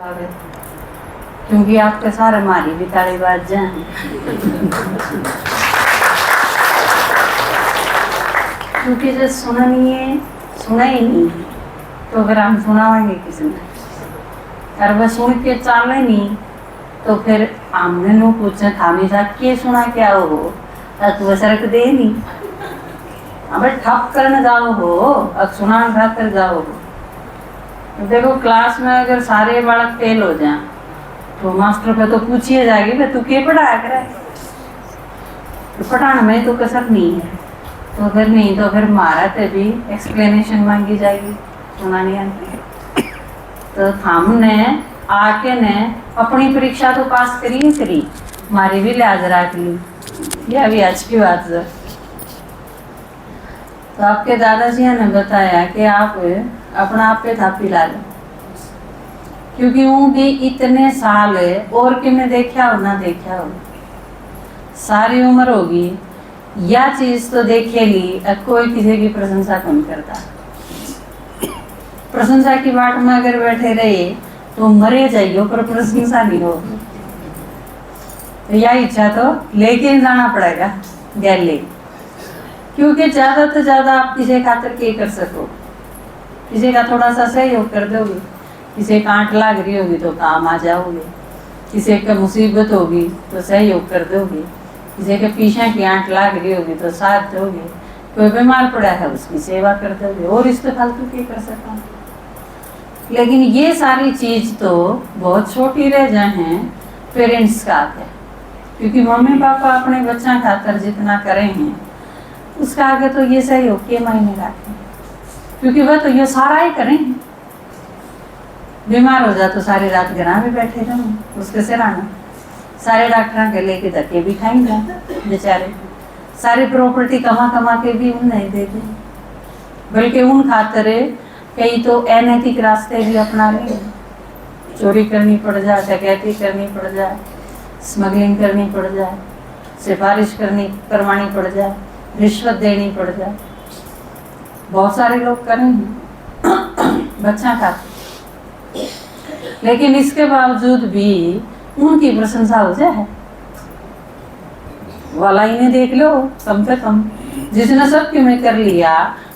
क्योंकि आपके सारे हमारी भी ताली बाज जाए। क्योंकि जो सुना नहीं है, सुना ही नहीं है, तो फिर हम सुनाएंगे किसने? और वह सुन के चाले नहीं तो फिर हमने नो पूछे थामी था के सुना क्या हो तो वह सरक दे नहीं। अब ठप करने जाओ हो, अब सुना खाकर जाओ हो। देखो क्लास में अगर सारे बालक फेल हो जाए तो मास्टर पे तो पूछिए जाएगी भाई तू क्या पढ़ाया करे, तो पढ़ाने में तो कसर नहीं है। तो अगर नहीं तो फिर मारा ते भी एक्सप्लेनेशन मांगी जाएगी, सुना नहीं आती। तो हमने आके ने अपनी परीक्षा तो पास करी, हमारी भी लिहाज रख ली, यह भी अच्छी बात है। तो आपके दादाजी ने बताया कि आप अपना आप पे थापी ला लो, क्योंकि वो भी इतने साल और कि मैं देखा हो ना देखा हो, सारी उम्र होगी या चीज तो देखे ली, अब कोई किसी की प्रशंसा कौन करता। प्रशंसा की बाट में अगर बैठे रहे तो मरे जाइयो पर प्रशंसा नहीं होगी। तो यह इच्छा तो लेके जाना पड़ेगा गैली, क्योंकि ज्यादा तो ज्यादा आप किसी खातर क्या कर सको। किसी का थोड़ा सा सहयोग कर दोगे, किसी का आंट लाग रही होगी तो काम आ जाओगे, किसी का मुसीबत होगी तो सहयोग कर दोगे, किसी के पीछे की आंट लाग रही होगी तो साथ दोगे, कोई बीमार पड़ा है उसकी सेवा कर दोगे, और इस तो फालतू क्या कर सकता। लेकिन ये सारी चीज तो बहुत छोटी रह जाए हैं पेरेंट्स का आगे, क्योंकि मम्मी पापा अपने बच्चा खातर जितना करे हैं उसका आगे तो ये सहयोग के मायने रखें, क्योंकि वह तो ये सारा ही करें। बीमार हो जा तो सारी रात घर में बैठे रहो उसके सिराना, सारे डॉक्टर के लेके धक्के भी खाएंगे बेचारे, सारी प्रॉपर्टी कमा कमा के भी उन नहीं देते, बल्कि उन खातर कई तो अनैतिक रास्ते भी अपना ले, चोरी करनी पड़ जाए, डकैती करनी पड़ जाए, स्मगलिंग करनी पड़ जाए, सिफारिश करवानी पड़ जाए, रिश्वत देनी पड़ जाए। बहुत सारे लोग करेंगे बच्चा का, लेकिन इसके बावजूद भी उनकी प्रशंसा हो जाए वाला इन्हें देख लो। कम से कम जिसने सबके में कर लिया,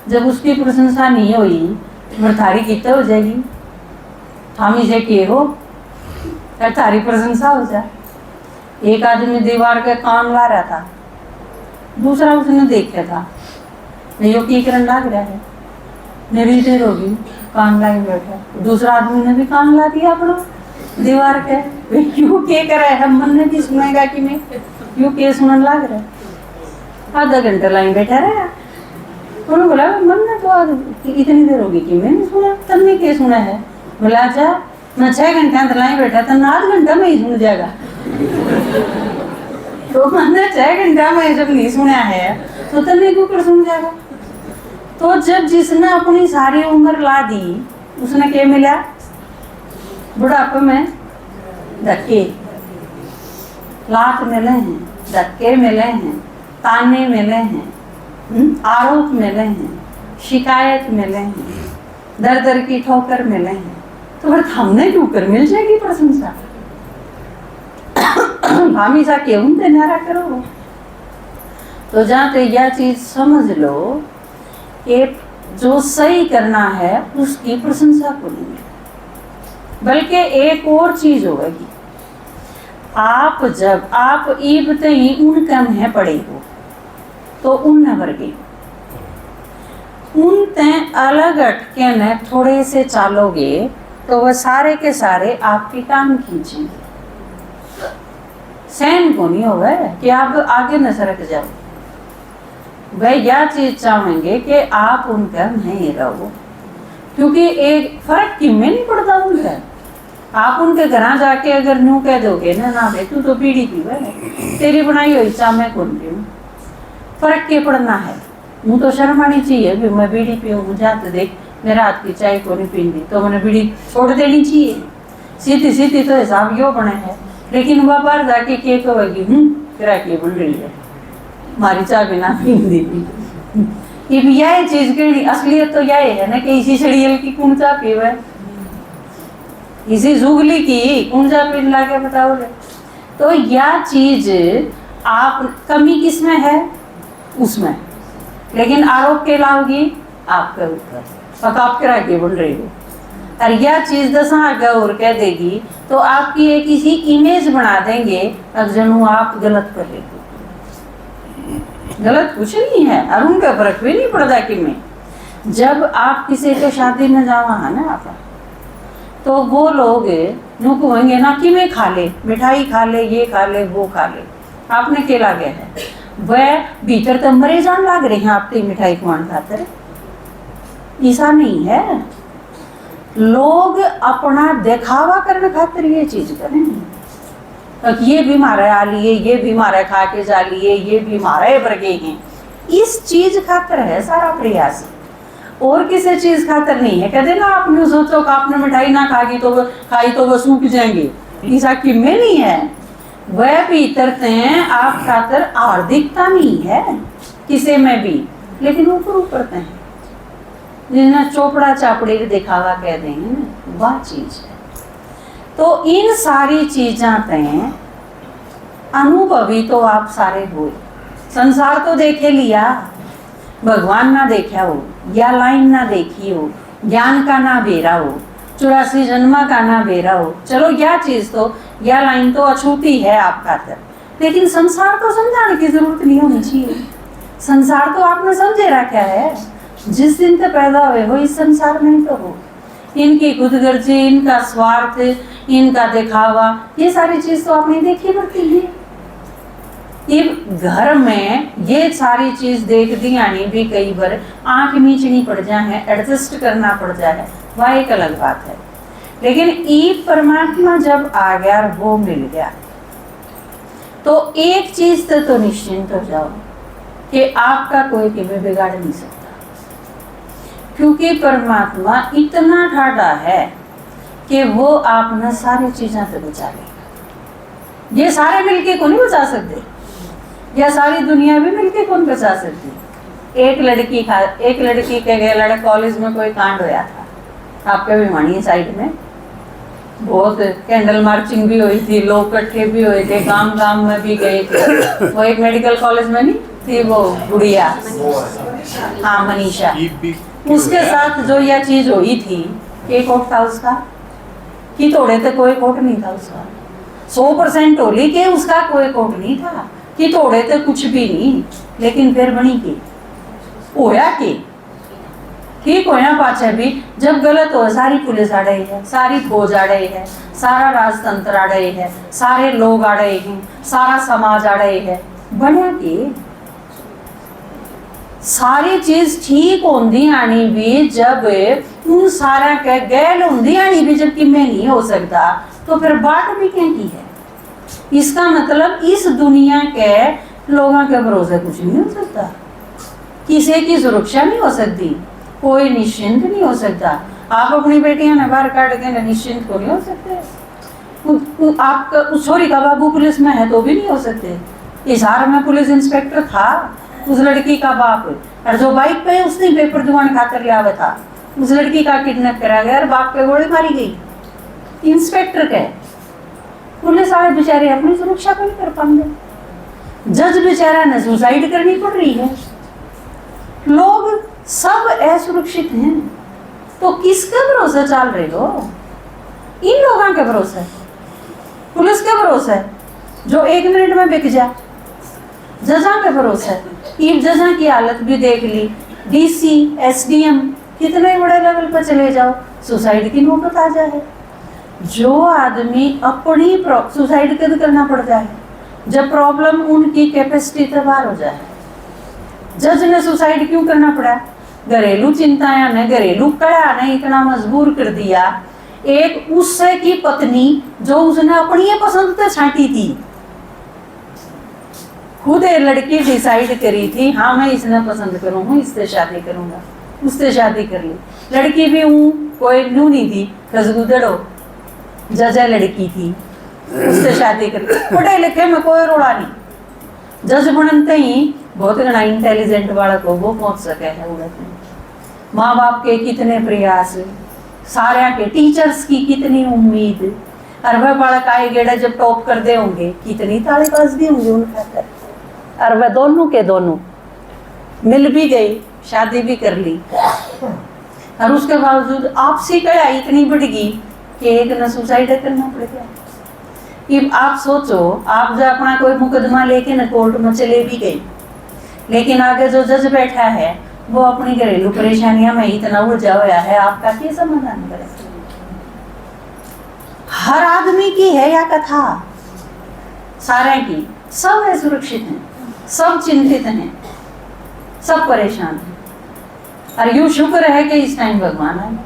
जब उसकी प्रशंसा नहीं हुई थारी कितना हो जाएगी। हम इसे के हो थारी प्रशंसा हो जाए। एक आदमी दीवार के कान ला रहा था, दूसरा उसने देखा था यो की करन लाग रहा है, मेरी देर होगी कान ला बैठा, दूसरा आदमी ने भी कान ला दिया अपना दीवार के, क्यों के करे है मन ने भी सुनेगा कि मैं क्यों के सुनन लाग रहा है। आधा घंटा लाइन बैठा रहा, उन्होंने बोला मन ने तो इतनी देर होगी कि मैंने सुना, तब क्या सुना है? बोला अच्छा मैं 6 घंटे अंदर लाइन बैठा था, 8 घंटा में ही सुन जाएगा। तो मैंने 6 घंटा में जब नहीं सुना है तो तन्ने क्यों कर सुन जाएगा। तो जब जिसने अपनी सारी उम्र ला दी उसने क्या मिला? बुढ़ापे में धक्के, लात मिले हैं, धक्के मिले हैं, ताने मिले हैं, आरोप मिले हैं, शिकायत मिले हैं, दर दर की ठोकर मिले हैं, तो फिर हमने क्यों कर मिल जाएगी प्रशंसा। हमेशा क्यों नारा करो। तो जहाँ पे यह चीज समझ लो कि जो सही करना है उसकी प्रशंसा करेंगे, बल्कि एक और चीज होगी, आप जब आप ईबते ही उन कम है पड़े हो तो उन वर्गे उन तय अलग हटके न थोड़े से चालोगे तो वह सारे के सारे आपके काम खींचेंगे। सहन को नहीं होगा कि आप आगे न सरक जाओ, वह यह चीज चाहेंगे कि आप उनका नहीं रहो, क्योंकि एक फर्क कि में नहीं पड़ता उनका। आप उनके घर जाके अगर न्यू कह दोगे ना भाई तू तो बीड़ी पी है, तेरी बनाई हुई चाह मैं कौन पीऊँ, फर्क क्या पड़ना है। मुँह तो शर्म आनी चाहिए भी मैं बीड़ी पीऊँ, मुझे तो देख मेरा हाथ की चाय को नहीं पीनी तो मैंने बीड़ी छोड़ देनी चाहिए। सीधी सीधी तो हिसाब यो बने है, लेकिन वह बाहर जाके के कहेगी तेरा के बन रही है, हमारी चाय बिना पी दी। ये यह चीज कहनी असलियत तो यह है ना कि इसी शड़ियल की कौन चाह पीवे। इसी जुगली की कुंजा पिन ला के बताओ। तो यह चीज आप कमी किसमें है, उसमें, लेकिन आरोप के लाओगी आपके ऊपर, पक आप करा के बोल रही हो। और यह चीज 10 गौर कह देगी तो आपकी एक इसी इमेज बना देंगे, अब जनू आप गलत कर रहे हो। गलत कुछ नहीं है और उनका फर्क भी नहीं पड़ता कि मैं जब आप किसी के शादी में जावा है ना आप, तो वो लोग नु कहेंगे ना कि मैं खा ले, मिठाई खा ले, ये खा ले, वो खा ले, आपने के लागे है वह भीतर तो मरे जान लाग रहे हैं आपकी मिठाई खुआन खातर। ऐसा नहीं है, लोग अपना दिखावा करने खातिर ये चीज करें, तो ये भी मारे आ लिए, ये भी मारे खा के जा लिए, ये भी मारे बरगे हैं, इस चीज खातिर है सारा प्रयास, और किसी चीज खातिर नहीं है। कहते ना आपने सोचो कि आपने मिठाई ना खाई तो वो सूख जाएंगे, ऐसा कि में नहीं है। वह भीतर हैं आप खातिर हार्दिकता नहीं है किसी में भी, लेकिन ऊपर ऊपर हैं जिन्हें चोपड़ा चापड़ी दिखावा कह देंगे ना, वह चीज है। तो इन सारी चीजा पे अनुभवी तो आप सारे हुए, संसार तो देखे लिया, भगवान ना देखा हो, या लाइन ना देखी हो, ज्ञान का ना बेरा हो, 84 जन्मा का ना बेरा हो, चलो यह चीज तो यह लाइन तो अछूती है आप खातर, लेकिन संसार को समझाने की जरूरत नहीं होनी चाहिए। संसार तो आपने समझे रखा है, जिस दिन तक पैदा हुए हो इस संसार में तो हो, इनकी खुदगर्जी, इनका स्वार्थ, इनका दिखावा, ये सारी चीज तो आपने देखी पड़ती है। ये घर में ये सारी चीज देख दी यानी भी कई बार आंख नीचनी पड़ जाए, एडजस्ट करना पड़ जाए, वह एक अलग बात है। लेकिन ई परमात्मा जब आ गया और वो मिल गया तो एक चीज तो निश्चिंत हो जाओ कि आपका कोई किसी बिगाड़ नहीं सकता, क्योंकि परमात्मा इतना ठाड़ा है कि वो आपने सारी चीजें से बचा लेगा। ये सारे मिलके को नहीं बचा सकते, या सारी दुनिया भी मिलके कौन बचा सकती। एक लड़की के गए लड़का कॉलेज में कोई कांड होया था, आपके भी मानिए साइड में बहुत कैंडल मार्चिंग भी हुई थी, लोग इकट्ठे भी हुए थे, गांव में भी गए थे। वो एक मेडिकल कॉलेज में नहीं थी वो गुड़िया, हाँ मनीषा, उसके साथ जो यह चीज हुई थी, एक कोट था उसका कि तोड़े तो कोई कोट नहीं था उसका, 100% होली के उसका कोई कोट नहीं था कि तोड़े तो कुछ भी नहीं, लेकिन फिर बनी की होया की ठीक होया पाछे भी जब गलत हो सारी पुलिस आ रही है, सारी फौज आ रही है, सारा राजतंत्र आ रही है, सारे लोग आ रहे हैं, सारा समाज आ रहे है, बनिया की सारी चीज ठीक होंदी आनी भी जब उन सारा के गैल होंदी आनी भी जब कि मैं नहीं हो सकता, तो फिर बाट भी क्या की है। इसका मतलब इस दुनिया के लोगों के भरोसे कुछ नहीं हो सकता, किसी की सुरक्षा नहीं हो सकती, कोई निश्चिंत नहीं हो सकता। आप अपनी बेटियां ने बाहर काट के निश्चिंत को नहीं हो सकते, आपका छोरी का बाबू पुलिस में है तो भी नहीं हो सकते। इशार में पुलिस इंस्पेक्टर था, उस लड़की का बाप, और जो बाइक पे उसने पेपर दुकान खाकर लिया हुआ था, उस लड़की का किडनैप करा गया और बाप पे गोली मारी गई। इंस्पेक्टर के पुलिस वाले बेचारे अपनी सुरक्षा को नहीं कर पाएंगे, जज बेचारा ने सुसाइड करनी पड़ रही है, लोग सब असुरक्षित हैं, तो किसके भरोसे चल रहे हो? इन लोगों के भरोसे, पुलिस के भरोसे जो 1 मिनट में बिक जाए, जजा के भरोसे। इन जजा की हालत भी देख ली, डीसी एसडीएम कितने बड़े लेवल पर चले जाओ, सुसाइड की नौबत आ जाए। जो आदमी अपनी सुसाइड कद करना पड़ जाए जब प्रॉब्लम उनकी कैपेसिटी से बाहर हो जाए। जज ने सुसाइड क्यों करना पड़ा? घरेलू चिंताएं ने, घरेलू कड़ा ने इतना मजबूर कर दिया। एक उससे की पत्नी जो उसने अपनी पसंद से छांटी थी, खुद एक लड़की डिसाइड करी थी, हाँ मैं इसने पसंद करूंगा, इससे शादी करूंगा, उससे शादी कर ली। लड़की भी हूँ कोई न्यू नहीं थी, खजगुदड़ो जजा लड़की थी, उससे शादी कर ली। पढ़े लिखे में कोई रोड़ा नहीं, जज बनते ही बहुत घना इंटेलिजेंट वाला को वो पहुंच सके है। उड़ते माँ बाप के कितने प्रयास, सारे के टीचर्स की कितनी उम्मीद, और वह बालक आए गेड़ा जब टॉप कर दे होंगे कितनी ताली बाज दी होंगी उनका कर, और वह दोनों के दोनों मिल भी गई, शादी भी कर ली, और उसके बावजूद आपसी कड़ाई इतनी बढ़ गई कि एक ने सुसाइड करना पड़ गया। अब आप सोचो, आप जो अपना कोई मुकदमा लेके न कोर्ट में चले भी गई, लेकिन आगे जो जज बैठा है वो अपनी घरेलू परेशानियां में इतना उलझा हुआ है, आपका क्या समाधान करे? हर आदमी की है या कथा, सारे की, सब असुरक्षित हैं, सब चिंतित हैं, सब परेशान हैं। और यूं शुक्र है कि इस टाइम भगवान आए,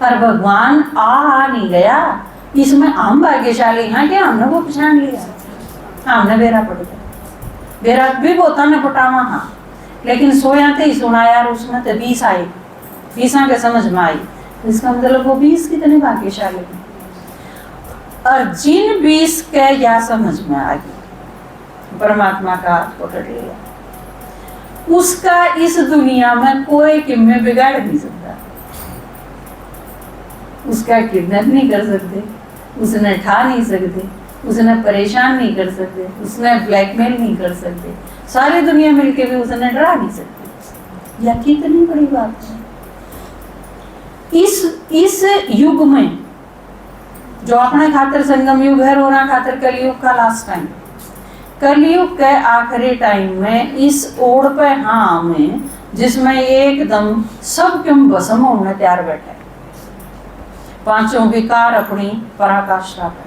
और भगवान आ नहीं गया, इसमें हम भाग्यशाली हैं कि हमने वो पहचान लिया, हमने बेरा पड़ गया। बेरा भी बोता ने पटावा, हाँ, लेकिन सोया थे सुना यार, उसमें तो 20 आई, 20 के समझ में आई, इसका मतलब वो 20 कितने भाग्यशाली हैं। और जिन 20 के या समझ में आ गई, परमात्मा का हाथ पकड़ लिया, उसका इस दुनिया में कोई किम्मे बिगाड़ नहीं सकता। उसका किडनैप नहीं कर सकते, उसने ठा नहीं सकते, उसने परेशान नहीं कर सकते, उसने ब्लैकमेल नहीं कर सकते, सारी दुनिया मिलके भी उसने डरा नहीं सकती। यह कितनी बड़ी बात है। इस युग में जो अपने खातिर संगम युग है, रोना खातिर कलयुग का लास्ट टाइम, कलयुग के आखिरी टाइम में इस ओढ़ पे हाँ में, जिसमें एकदम सब क्यों भस्म होने तैयार बैठे, पांचों विकार अपनी पराकाष्ठा पर,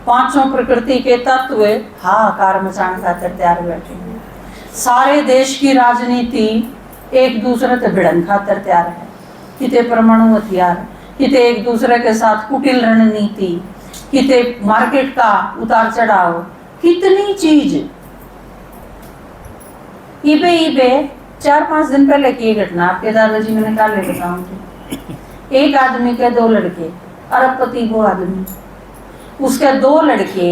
पांचों प्रकृति के तत्व हाहाकार मचाने खातिर तैयार बैठे, सारे देश की राजनीति एक दूसरे से भिड़न खातिर तैयार है, किते परमाणु हथियार, किते एक दूसरे के साथ कुटिल रणनीति, किते मार्केट का उतार चढ़ाव, कितनी चीज। इबे 4-5 दिन पहले की घटना आपके दादाजी मैंने निकाल ले बताऊं थी। एक आदमी के 2 लड़के, अरबपति वो आदमी, उसके 2 लड़के,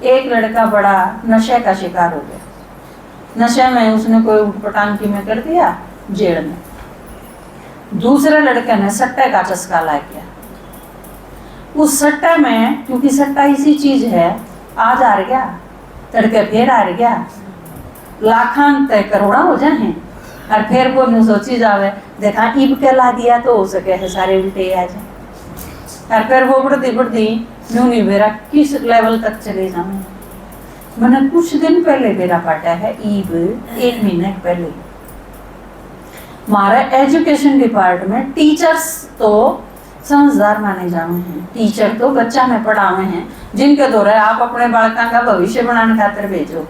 एक लड़का बड़ा नशे का शिकार हो गया, नशे में उसने कोई उठपटांग में कर दिया जेल में। दूसरे लड़के ने सट्टे का चस्का ला गया, उस सट्टे में, क्योंकि सट्टा इसी चीज है, आज हार गया, तड़के फिर हार गया, लाखान तय करोड़ा हो जाए, और फिर वो न सोची जावे देखा इब के ला दिया तो हो सके है सारे उल्टे आ जाए, और फिर वो बढ़ती न्यू नहीं बेरा किस लेवल तक चले जाए। मैंने कुछ दिन पहले बेरा पाटा है, ईब 1 महीने पहले, हमारा एजुकेशन डिपार्टमेंट टीचर्स तो समझदार माने जाते हैं, टीचर तो बच्चा में पढ़ावे हैं, जिनके द्वारा आप अपने बालका का भविष्य बनाने खातिर भेजो।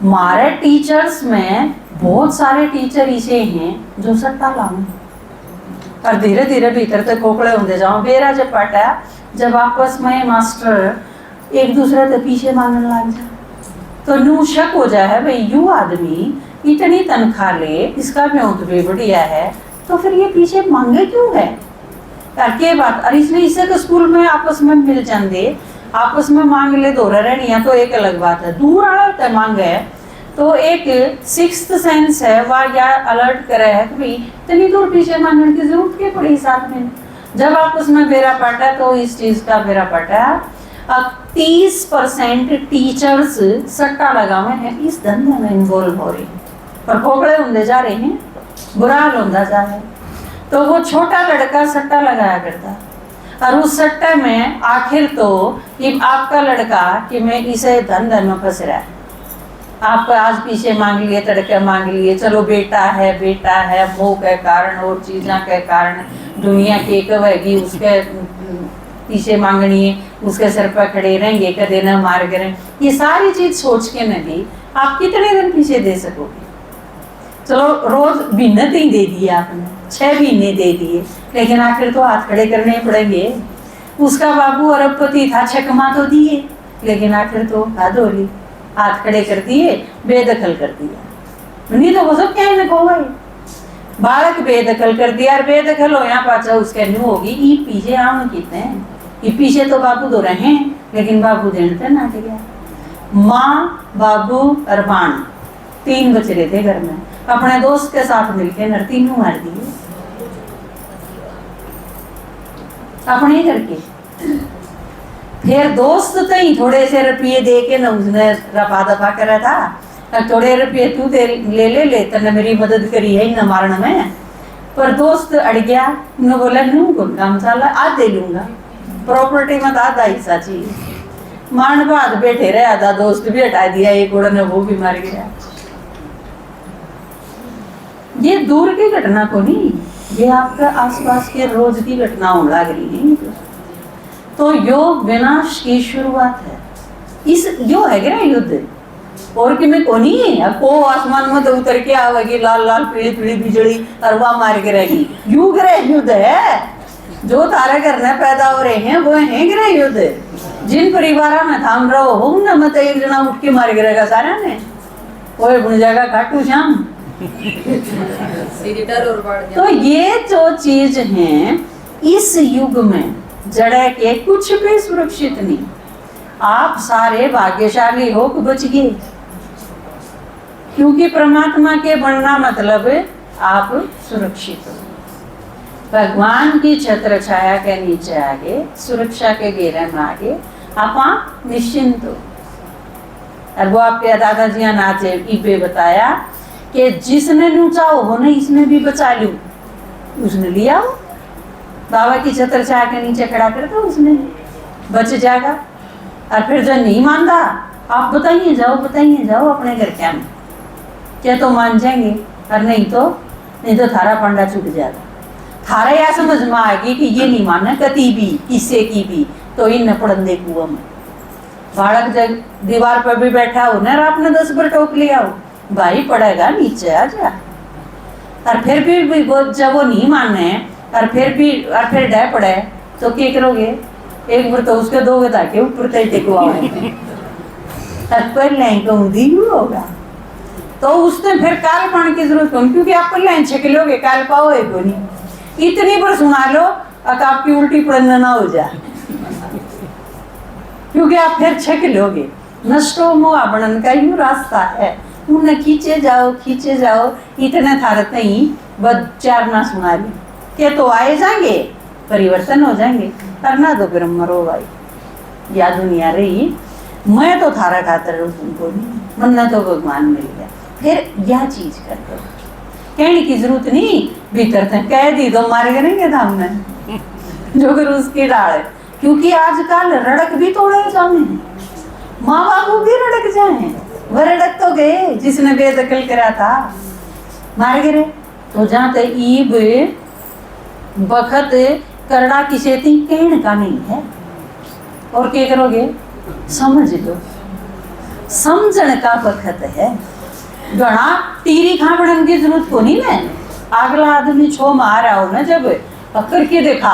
हमारे टीचर्स में बहुत सारे टीचर ऐसे हैं जो सट्टा लावे, और धीरे धीरे भीतर तक खोखले होते जाओ। बेरा जब पाटा, जब आपस में मास्टर एक दूसरे से पीछे मांगने लग जाए, तो न्यू शक हो जाए भाई यू आदमी इतनी तनख्वाह ले, इसका ब्योंत भी बढ़िया है, तो फिर ये पीछे मांगे क्यों है यार, के बात। और इसलिए इसे तो स्कूल में आपस में मिल जाते, आपस में मांग ले दो रहनी तो एक अलग बात है, दूर आड़ा मांग है तो एक 6th सेंस है वह या अलर्ट करे है कि भाई इतनी दूर पीछे मांगने की जरूरत के पड़ी साथ में। जब आपस में बेरा पाटा तो इस चीज का बेरा पाटा, अब 30% टीचर्स सट्टा लगावे हैं, इस धंधे में इन्वॉल्व हो रही हैं, पर खोखले होंगे जा रहे हैं, बुरा हाल होता जा रहा है। तो वो छोटा लड़का सट्टा लगाया करता, और उस सट्टे में आखिर तो ये आपका लड़का कि मैं इसे धंधे में फंस रहा है, आप आज पीछे मांग लिए, तड़के मांग लिए, चलो बेटा है, मोह के कारण और चीज़ों के कारण दुनिया की एक वही उसके पीछे मांगनी है, उसके सिर पर खड़े रहेंगे, कदे न मार करें, ये सारी चीज सोच के नहीं आप कितने दिन पीछे दे सकोगे। चलो रोज भिन्नत ही दे दिए आपने, 6 महीने दे दिए, लेकिन आखिर तो हाथ खड़े करने पड़ेंगे। उसका बाबू अरबपति था, 6 कमा तो दिए, लेकिन आखिर तो हाथोली हाथ खड़े कर दिए, बेदखल कर दिया, नहीं तो वो सब कहने को भाई बालक बेदखल कर दिया, और बेदखल हो यहाँ पाचा उसके न्यू होगी ई पीछे आम कितने हैं, ये पीछे तो बाबू दो रहे हैं, लेकिन बाबू देने ना गया। माँ बाबू और बाण 3 बच रहे थे घर में, अपने दोस्त के साथ मिलके नर 3 मार दिए। अपने ही घर के। फिर दोस्त तो ही थोड़े से रुपये दे के ना उसने रफा दफा करा था, थोड़े रुपये तू दे ले तने मेरी मदद करी है न मारने में। पर दोस्त अड़ गया, उन्होंने बोला नू कौन काम साला आज दे लूंगा, प्रॉपर्टी में आधा हिस्सा चाहिए। मारने बाद बैठे रहे, आधा दोस्त भी हटा दिया, एक उड़ने वो भी मर गया। ये दूर की घटना को नहीं, ये आपका आसपास के रोज की घटना होने लग रही है। तो यो विनाश की शुरुआत है। इस यो है क्या युद्ध और कि मैं कोनी है को आसमान में तो उतर के आवेगी लाल लाल पीली पीली बिजली अरवा मार के रहेगी, यू ग्रह युद्ध है। जो तारे करने पैदा हो रहे हैं वो है ग्रह युद्ध। जिन परिवार में थाम रहो हो न मत एक जना उठ के मार गिरेगा सारा ने, ओए बुन जाएगा काटू श्याम। तो ये जो चीज है इस युग में जड़ के कुछ भी सुरक्षित नहीं। आप सारे भाग्यशाली हो कि बच गए, क्योंकि परमात्मा के बनना मतलब आप सुरक्षित हो। भगवान की छत्र छाया के नीचे आगे, सुरक्षा के घेरे में आगे आप निश्चिंत हो। और वो आपके दादाजी नाचे इबे बताया कि जिसने नूचाओ हो ना इसने भी बचा लू, उसने लिया हो बाबा की छत्र छाया के नीचे खड़ा कर दो, उसने बच जाएगा। और फिर जो नहीं मानता आप बताइए जाओ अपने घर क्या तो मान जाएंगे, और नहीं तो थारा पंडा छूट जाएगा। थारा यह समझ में आएगी कि ये नहीं माना कति भी किसी की भी, तो इन पड़न दे कुआ में बालक जब दीवार पर भी बैठा हो ना आपने 10 बार टोक लिया हो, भाई पड़ेगा नीचे आ जा। और फिर भी जब वो नहीं माने और फिर डह पड़े तो क्या करोगे? एक बार तो उसके दोगे ताकि ऊपर तय टिकवाओगे होगा तो उसने फिर काल पाने की जरूरत नहीं, क्योंकि आप लाइन छक लोगे काल पाओ है को नहीं। इतनी बार सुना लो अब आपकी उल्टी पड़ना ना हो जाए, क्योंकि आप फिर छक लोगे। नष्टो मोह बनन का यूं रास्ता है, उन्हें खींचे जाओ इतने थारत नहीं बद 4 ना सुना ली के तो आए जाएंगे, परिवर्तन हो जाएंगे। करना तो फिर मरो भाई, या दुनिया रही मैं तो थारा खातर तुमको मन्ना तो भगवान मिल गया। फिर यह चीज कर दो, कहने की जरूरत नहीं, भीतर से कह दी तो मारे करेंगे धाम में जो कर उसकी डाल। क्योंकि आजकल रड़क भी तोड़े जाने, माँ बाबू भी रड़क जाए, वह रड़क तो गए जिसने बेदखल करा था मार गिरे। तो जहाँ तक ईब बखत करड़ा किसे थी कहने का नहीं है, और क्या करोगे? समझ लो, समझने का बखत है। गणा तीरी खाबड़न की जरूरत को नहीं है। अगला आदमी छो मार रहा हो ना जब पकड़ के देखा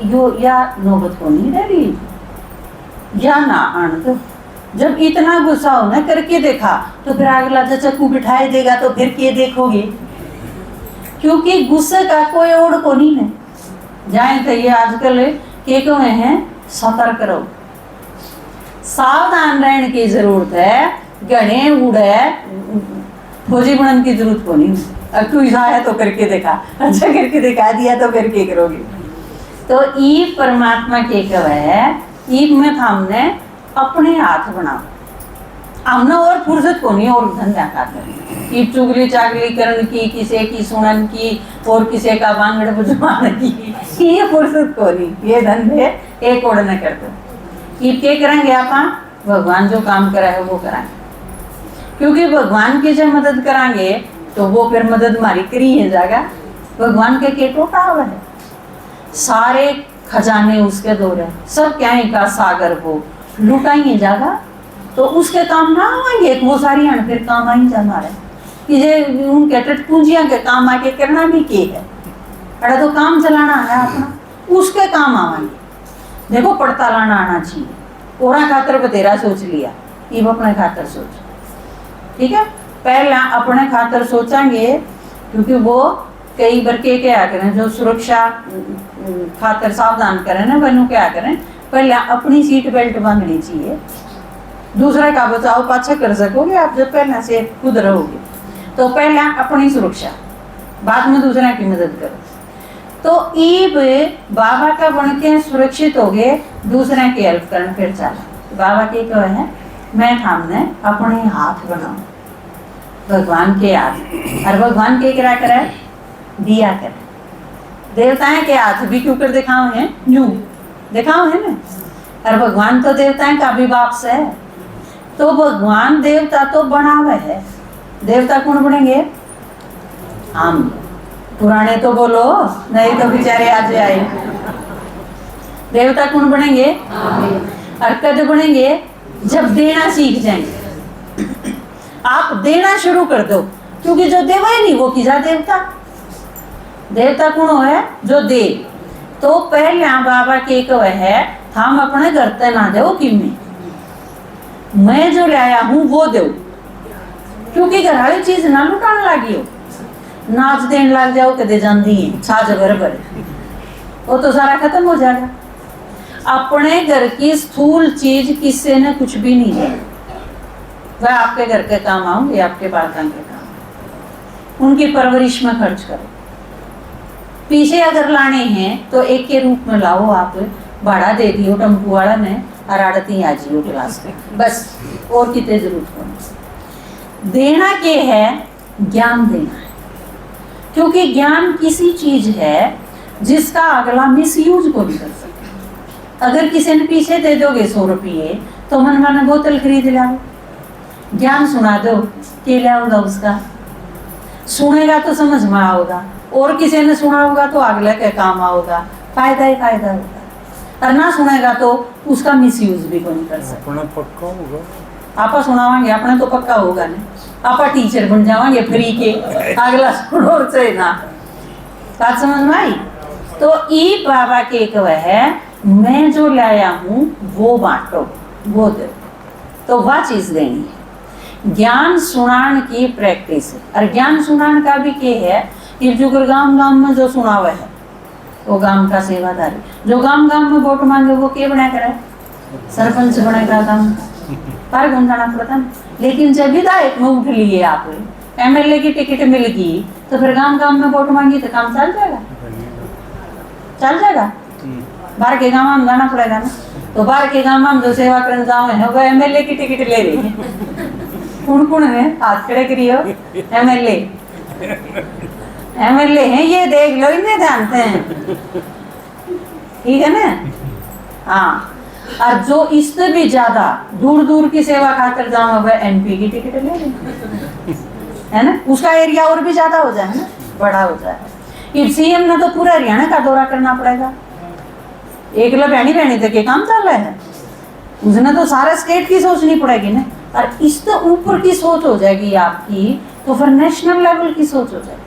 यो या नौबत को नहीं रही या ना आन तो जब इतना गुस्सा हो ना करके देखा तो फिर अगला चक्कू बिठाए देगा तो फिर क्या देखोगे? क्योंकि गुस्से का कोई ओढ़ को नहीं है। जाए तो ये आजकल के कहे हैं सतर्क रहो, सावधान रहने की जरूरत है। गणे उड़े फौजी बनने की जरूरत को नहीं। अब तू ऐसा है तो करके देखा, अच्छा करके दिखा दिया तो फिर क्या करोगे? तो ईब परमात्मा के कव है, ईब में हमने अपने हाथ बनाओ, हमने और फुर्सत को नहीं और धंधा कर ईब चुगली चागली करन की, किसी की सुनन की और किसी का बांगड़ बजवान की, ये फुर्सत को नहीं, ये धंधे एक और न कर दो। ईब क्या करेंगे? आप भगवान जो काम करा है वो कराएंगे, क्योंकि भगवान की जब मदद कराएंगे तो वो फिर मदद हमारी करी है जाएगा। भगवान के टोटा हुआ है, सारे खजाने उसके दौर है, सब क्या का सागर वो लुटाइए जागा तो उसके काम ना आएंगे। वो सारी हन फिर काम आई जा हमारे कि जे उनके टट पूंजियां के काम आके करना भी के है, अरे तो काम चलाना है अपना, उसके काम आवाएंगे। देखो पड़ता लाना आना चाहिए, ओरा खातर बतेरा सोच लिया, ये अपने खातर सोच, ठीक है? पहला अपने खातर सोचेंगे, क्योंकि वो कई बार के क्या करें जो सुरक्षा खातर सावधान करें ना बनो क्या करें, पहले अपनी सीट बेल्ट बांधनी चाहिए। दूसरा का बचाव पाछा कर सकोगे आप जब पहले से खुद रहोगे। तो पहले अपनी सुरक्षा, बाद में दूसरा की मदद करो। तो ईब बाबा का बन के सुरक्षित हो गए, दूसरे की हेल्प करने फिर चला। बाबा की कहो है मैं थामने अपने हाथ बनाऊं भगवान के हाथ, और भगवान के क्या करे दिया करे। देवताएं के हाथ भी क्यों कर दिखाओ है, यूं दिखाओ है ना, और भगवान तो देवताएं का भी बाप से है, तो भगवान देवता तो बना हुआ है। देवता कौन बनेंगे, हम। पुराने तो बोलो, नहीं तो बेचारे आज आए। देवता कौन बनेंगे, और कद बनेंगे जब देना सीख जाएंगे। आप देना शुरू कर दो, क्योंकि जो देवा ही नहीं वो किसा देवता। देवता कौन है, जो दे। तो पहले बाबा के कहो है हम अपने घर ते ना दो कि मैं जो लाया हूं वो दो, क्योंकि घर वाली चीज ना लुटाने लगी हो, नाच देने लग जाओ कदे जाती है छाज बरबर, वो तो सारा खत्म हो जाएगा। अपने घर की स्थूल चीज किसी ने कुछ भी नहीं है, वह आपके घर के काम आऊंगे, आपके बालकन के काम, उनकी परवरिश में खर्च करो। पीछे अगर लाने हैं तो एक के रूप में लाओ, आप भाड़ा दे दियो टेम्पू वाला ने और आड़ती आ जियो क्लास में, बस और कितने जरूरत हो। देना के है, ज्ञान देना है, क्योंकि ज्ञान किसी चीज है जिसका अगला मिसयूज को भी कर सकता। अगर किसी ने पीछे दे दोगे 100 रुपये तो मन मन बोतल खरीद लाओ, ज्ञान सुना दो के लिया होगा, उसका सुनेगा तो समझ में आओगा, और किसी ने सुना होगा तो अगले के काम आओगा, फायदा ही फायदा होगा, और ना सुनेगा तो उसका मिसयूज भी कोई नहीं कर सकता। अपना पक्का होगा, आपा सुनावांगे अपने तो पक्का होगा नहीं, आपा टीचर बन जावांगे फ्री के, अगला सुनो से ना। बात समझ में आई। तो ई बाबा के कह है मैं जो लाया हूं वो बांटो, वो दो, तो वह चीज देनी है। ज्ञान सुनान की प्रैक्टिस, और ज्ञान सुनान का भी क्या है कि जो गांव गांव में जो सुना हुआ है वो गांव का सेवादारी, जो गांव गांव में वोट मांगे वो क्या बना करे, सरपंच बनेगा गांव पर गुंजाना पड़ता। लेकिन जब विधायक में उठ लिए आप, एमएलए की टिकट मिल गई, तो फिर गांव गांव में वोट मांगी तो काम चल जाएगा, चल जाएगा। बाहर के गांव में जाना पड़ेगा ना, तो बाहर के गांव में जो सेवा करने जाओ है वो एमएलए की टिकट ले रही है। कौन कौन है हाथ खड़े करियो, एमएलए एमएलए हैं ये, देख लो इन्हें जानते हैं, ठीक है ना। हाँ, और जो इससे भी ज्यादा दूर दूर की सेवा खाकर जाओ वह एमपी की टिकट ले रही है ना, उसका एरिया और भी ज्यादा हो जाए ना, बड़ा हो जाए। सीएम ने तो पूरा हरियाणा का दौरा करना पड़ेगा, एक लबैनी बहनी तक ये काम चल रहा है, उसने तो सारे स्टेट की सोचनी पड़ेगी ना, और इससे ऊपर की सोच हो जाएगी आपकी, तो फिर नेशनल लेवल की सोच हो जाएगी।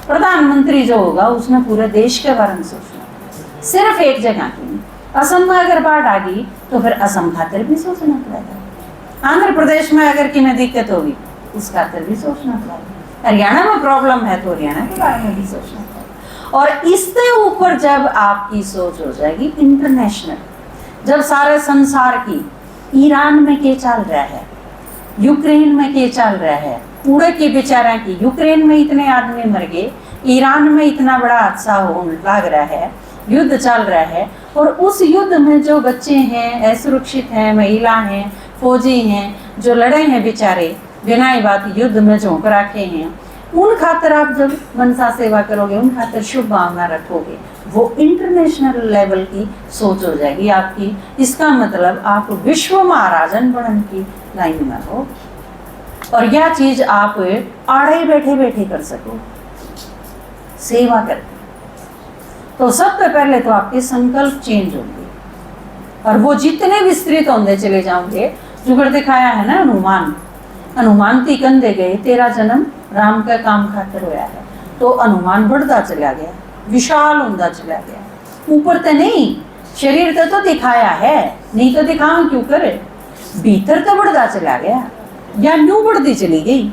प्रधानमंत्री जो होगा उसने पूरे देश के बारे में सोचना, सिर्फ एक जगह की नहीं। असम में अगर बाढ़ आ गई तो फिर असम खातिर भी सोचना पड़ेगा, आंध्र प्रदेश में अगर किन्हें दिक्कत होगी उस खातिर भी सोचना पड़ेगा, हरियाणा में प्रॉब्लम है तो हरियाणा के बारे में भी सोचना पड़ेगा। और इससे ऊपर जब आपकी सोच हो जाएगी इंटरनेशनल, जब सारे संसार की, ईरान में क्या चल रहा है, यूक्रेन में क्या चल रहा है, पूरे के बेचारा की, यूक्रेन में इतने आदमी मर गए, ईरान में इतना बड़ा हादसा होने लग रहा है, युद्ध चल रहा है, और उस युद्ध में जो बच्चे हैं, असुरक्षित हैं, महिला हैं, फौजी हैं, जो लड़े हैं बेचारे बिना ही बात युद्ध में झोंक रखे हैं, उन खातर आप जब मनसा सेवा करोगे, उन खातर शुभ भावना रखोगे, वो इंटरनेशनल लेवल की सोच हो जाएगी आपकी। इसका मतलब आप विश्व महाराजन बनने की लाइन में हो, और यह चीज आप आड़े बैठे बैठे कर सको सेवा करके। तो सबसे पहले तो आपके संकल्प चेंज होंगे, और वो जितने विस्तृत होंगे चले जाओगे। जुगड़ दिखाया है ना हनुमान, हनुमान ती कंधे गए, तेरा जन्म राम का काम खातिर होया है, तो हनुमान बढ़ता चला गया, विशाल होता चला गया, ऊपर तो नहीं, शरीर तो दिखाया है, नहीं तो दिखावा क्यों करे, भीतर तो बढ़ता चला गया, या न्यू बढ़ती चली गई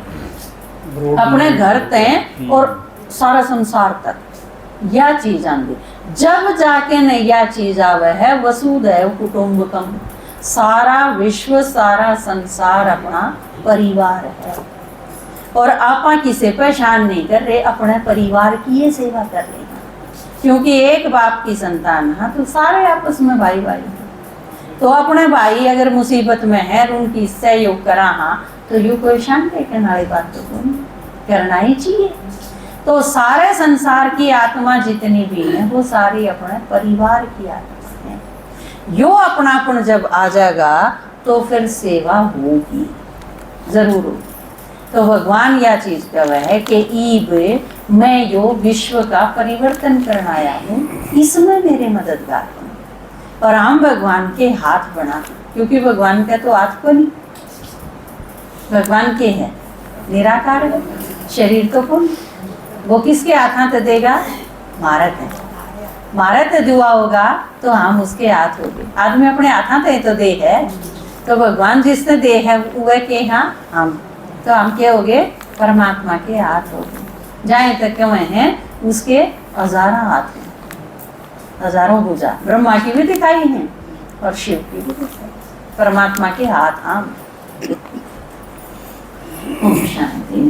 अपने घर तय और सारा संसार तक। यह चीज आंदी जब जाके न यह चीज आवे है, वसुधैव कुटुंबकम, सारा विश्व सारा संसार अपना परिवार है, और आपा किसे पहचान नहीं कर रहे, अपने परिवार की ये सेवा कर रहे हैं। क्योंकि एक बाप की संतान है तो सारे आपस में भाई भाई हैं। तो अपने भाई अगर मुसीबत में है और उनकी सहयोग करा हाँ तो यू कोई शान लेकिन वाली बात तो कोई करना ही चाहिए। तो सारे संसार की आत्मा जितनी भी है वो सारी अपने परिवार की आत्मा है। यो अपनापन जब आ जाएगा तो फिर सेवा होगी, जरूर होगी। तो भगवान यह चीज कह है कि ईब मैं यो विश्व का परिवर्तन करना आया हूँ, इसमें मेरे मददगार बनो। और हम भगवान के हाथ बना, क्योंकि भगवान का तो हाथ को नहीं, भगवान के है निराकार है, शरीर तो कौन, वो किसके हाथ देगा, मारत है, मारत दुआ होगा तो हम उसके हाथ हो गए। आदमी अपने हाथ है तो देह है, तो भगवान जिसने देह है वह के हाँ हम, तो हम क्या हो गए, परमात्मा के हाथ हो गए। जहाँ तक क्यों हैं उसके हजारों हाथ हैं, हजारों भुजा, ब्रह्मा की भी दिखाई है और शिव की भी दिखाई, परमात्मा के हाथ हम। ओम शांति।